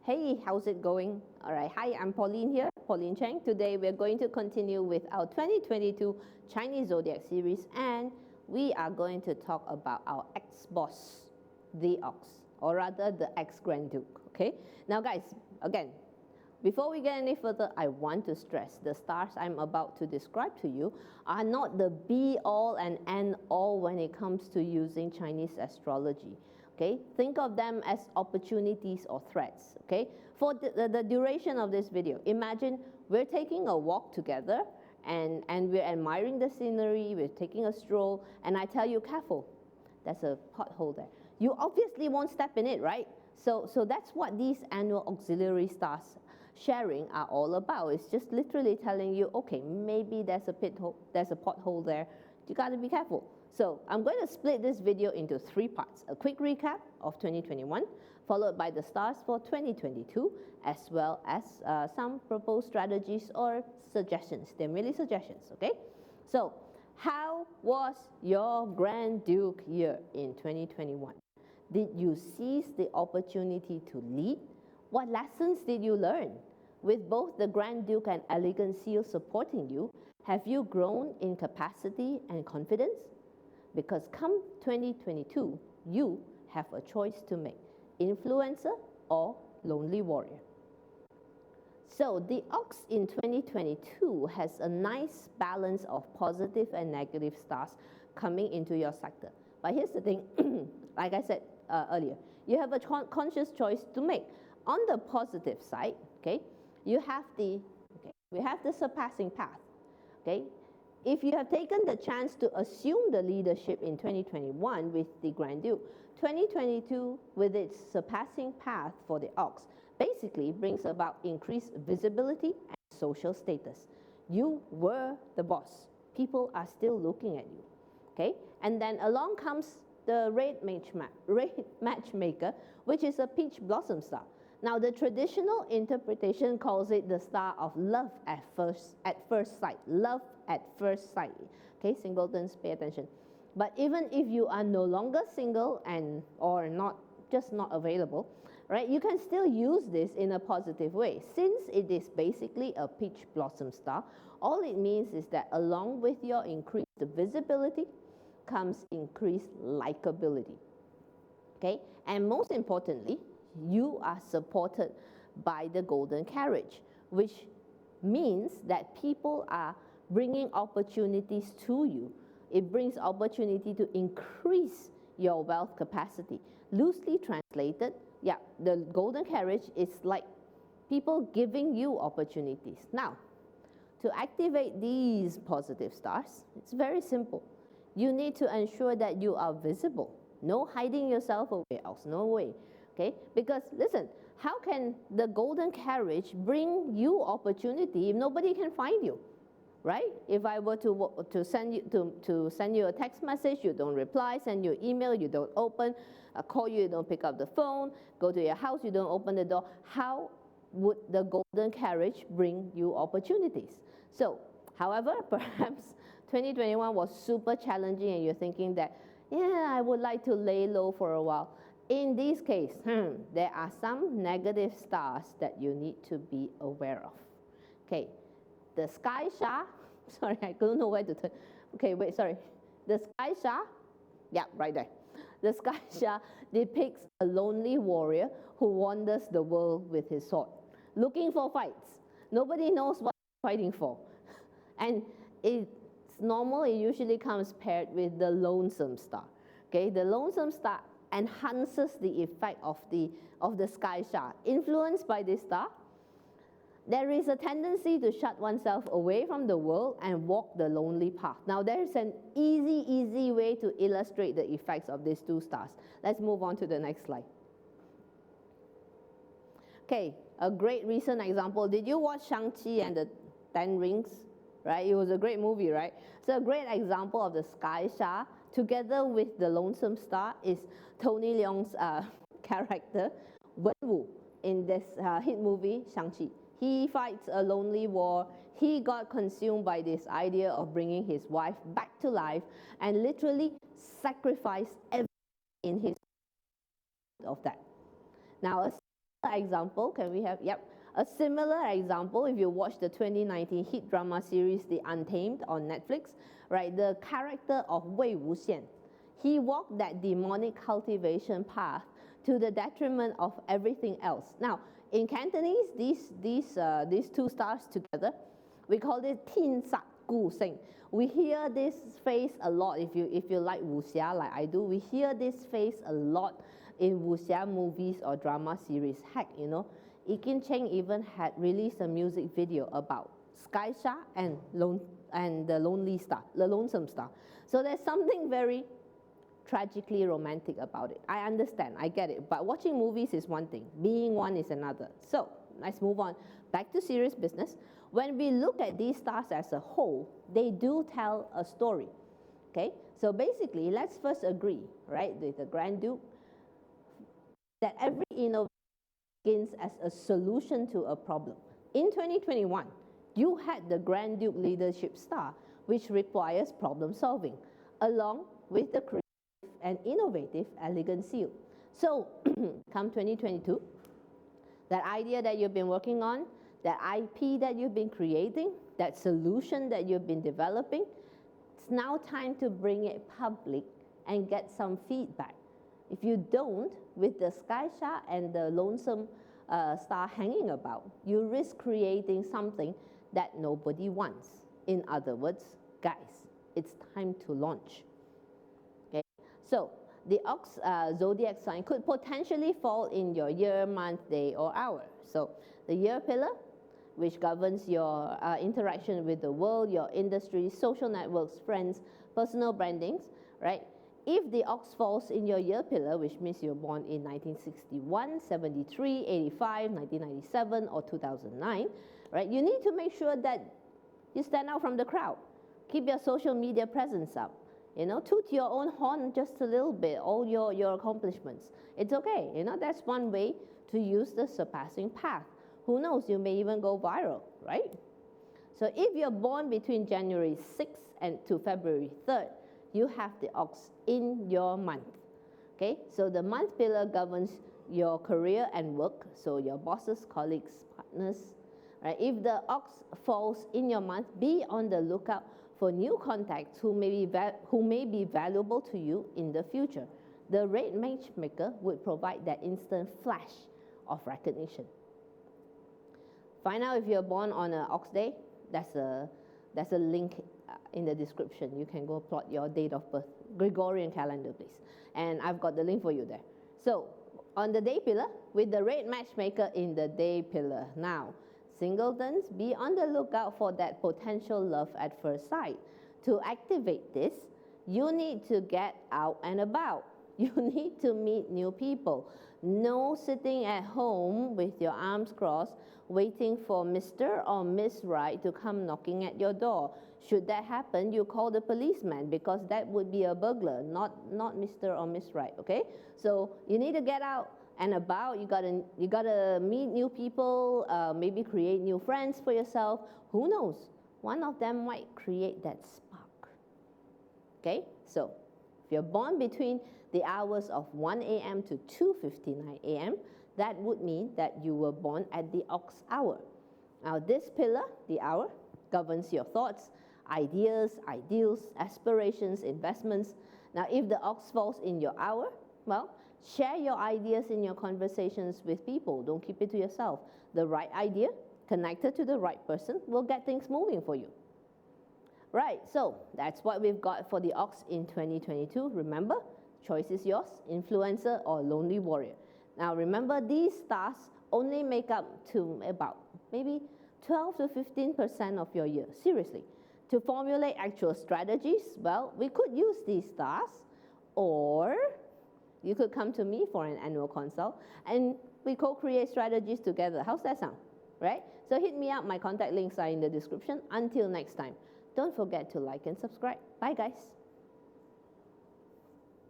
Hey, how's it going? All right, hi, I'm Pauline here, Pauline Cheng. Today we're going to continue with our 2022 Chinese Zodiac series, and we are going to talk about our ex-boss, the Ox, or rather the ex-Grand Duke, okay? Now guys, again, before we get any further, I want to stress the stars I'm about to describe to you are not the be-all and end-all when it comes to using Chinese astrology. Okay, think of them as opportunities or threats. Okay, for the duration of this video, imagine we're taking a walk together and we're admiring the scenery, we're taking a stroll, and I tell you, careful, there's a pothole there. You obviously won't step in it, right? So that's what these annual auxiliary stars sharing are all about. It's just literally telling you, okay, maybe there's a pothole there. You got to be careful. So I'm going to split this video into 3 parts. A quick recap of 2021, followed by the stars for 2022, as well as some proposed strategies or suggestions. They're merely suggestions, okay? So how was your Grand Duke year in 2021? Did you seize the opportunity to lead? What lessons did you learn? With both the Grand Duke and Elegant Seal supporting you, have you grown in capacity and confidence? Because come 2022, you have a choice to make, influencer or lonely warrior. So the Ox in 2022 has a nice balance of positive and negative stars coming into your sector. But here's the thing, like I said earlier, you have a conscious choice to make. On the positive side, okay, we have the surpassing path, okay? If you have taken the chance to assume the leadership in 2021 with the Grand Duke, 2022 with its surpassing path for the Ox basically brings about increased visibility and social status. You were the boss. People are still looking at you, okay? And then along comes the red matchmaker, which is a peach blossom star. Now, the traditional interpretation calls it the star of love at first sight. Love at first sight. Okay, singletons, pay attention. But even if you are no longer single or not available, right, you can still use this in a positive way. Since it is basically a peach blossom star, all it means is that along with your increased visibility comes increased likability. Okay, and most importantly, you are supported by the golden carriage, which means that people are bringing opportunities to you. It brings opportunity to increase your wealth capacity. Loosely translated, yeah, the golden carriage is like people giving you opportunities. Now, to activate these positive stars, it's very simple. You need to ensure that you are visible. No hiding yourself away else, no way. Okay? Because listen, how can the golden carriage bring you opportunity if nobody can find you, right? If I were to send you a text message, you don't reply, send you an email, you don't open, call you, you don't pick up the phone, go to your house, you don't open the door, how would the golden carriage bring you opportunities? So, however, perhaps 2021 was super challenging and you're thinking that, yeah, I would like to lay low for a while. In this case, there are some negative stars that you need to be aware of. Okay, the Sky Star, sorry, I don't know where to turn. Okay, wait, sorry. The Sky Star, yeah, right there. The Sky Star depicts a lonely warrior who wanders the world with his sword, looking for fights. Nobody knows what he's fighting for. And it's normal, it usually comes paired with the lonesome star. Okay, the lonesome star enhances the effect of the Sky Star. Influenced by this star, there is a tendency to shut oneself away from the world and walk the lonely path. Now, there's an easy way to illustrate the effects of these two stars. Let's move on to the next slide. Okay, a great recent example. Did you watch Shang-Chi and the 10 Rings? Right, it was a great movie, right? So a great example of the Sky Star together with the lonesome star is Tony Leung's character, Wen Wu, in this hit movie, Shang-Chi. He fights a lonely war. He got consumed by this idea of bringing his wife back to life and literally sacrificed everything in his of that. Now, example, can we have, yep, a similar example, if you watch the 2019 hit drama series The Untamed on Netflix, right, the character of Wei Wuxian, he walked that demonic cultivation path to the detriment of everything else. Now, in Cantonese, these two stars together, we call it Tin Sak Gu Sing. We hear this phrase a lot. If you like wuxia like I do, we hear this phrase a lot in wuxia movies or drama series. Heck, you know, Ikin Cheng even had released a music video about Sky Sha and the lonely star, the lonesome star. So there's something very tragically romantic about it. I understand, I get it, but watching movies is one thing, being one is another. So let's move on back to serious business. When we look at these stars as a whole, they do tell a story. Okay, so basically, let's first agree, right, with the Grand Duke, that every innovation begins as a solution to a problem. In 2021, you had the Grand Duke leadership star, which requires problem solving, along with the creative and innovative elegant seal. So, come 2022, that idea that you've been working on, that IP that you've been creating, that solution that you've been developing, it's now time to bring it public and get some feedback. If you don't, with the Sky Sha and the lonesome star hanging about, you risk creating something that nobody wants. In other words, guys, it's time to launch. Okay, so the Ox Zodiac sign could potentially fall in your year, month, day, or hour. So the year pillar, which governs your interaction with the world, your industry, social networks, friends, personal brandings, right? If the ox falls in your year pillar, which means you're born in 1961, 73, 85, 1997, or 2009, right? You need to make sure that you stand out from the crowd. Keep your social media presence up. You know, toot your own horn just a little bit, all your accomplishments. It's okay, you know, that's one way to use the surpassing path. Who knows, you may even go viral, right? So if you're born between January 6th and to February 3rd, you have the ox in your month, okay? So the month pillar governs your career and work, so your bosses, colleagues, partners, right? If the ox falls in your month, be on the lookout for new contacts who may be valuable to you in the future. The red matchmaker would provide that instant flash of recognition. Find out if you're born on an ox day. There's a link in the description. You can go plot your date of birth, Gregorian calendar, please. And I've got the link for you there. So on the day pillar, with the red matchmaker in the day pillar. Now, singletons, be on the lookout for that potential love at first sight. To activate this, you need to get out and about. You need to meet new people. No sitting at home with your arms crossed, waiting for Mr. or Miss Right to come knocking at your door. Should that happen, you call the policeman, because that would be a burglar, not Mr. or Miss Right, okay? So you need to get out and about. You gotta meet new people, maybe create new friends for yourself. Who knows? One of them might create that spark. Okay? So if you're born between the hours of 1 a.m. to 2:59 a.m., that would mean that you were born at the ox hour. Now this pillar, the hour, governs your thoughts, ideas, ideals, aspirations, investments. Now if the ox falls in your hour, well, share your ideas in your conversations with people. Don't keep it to yourself. The right idea, connected to the right person, will get things moving for you. Right, so that's what we've got for the ox in 2022. Remember, choice is yours, influencer or lonely warrior. Now remember, these stars only make up to about maybe 12 to 15% of your year. Seriously. To formulate actual strategies, well, we could use these stars, or you could come to me for an annual consult and we co-create strategies together. How's that sound? Right? So hit me up. My contact links are in the description. Until next time, don't forget to like and subscribe. Bye, guys.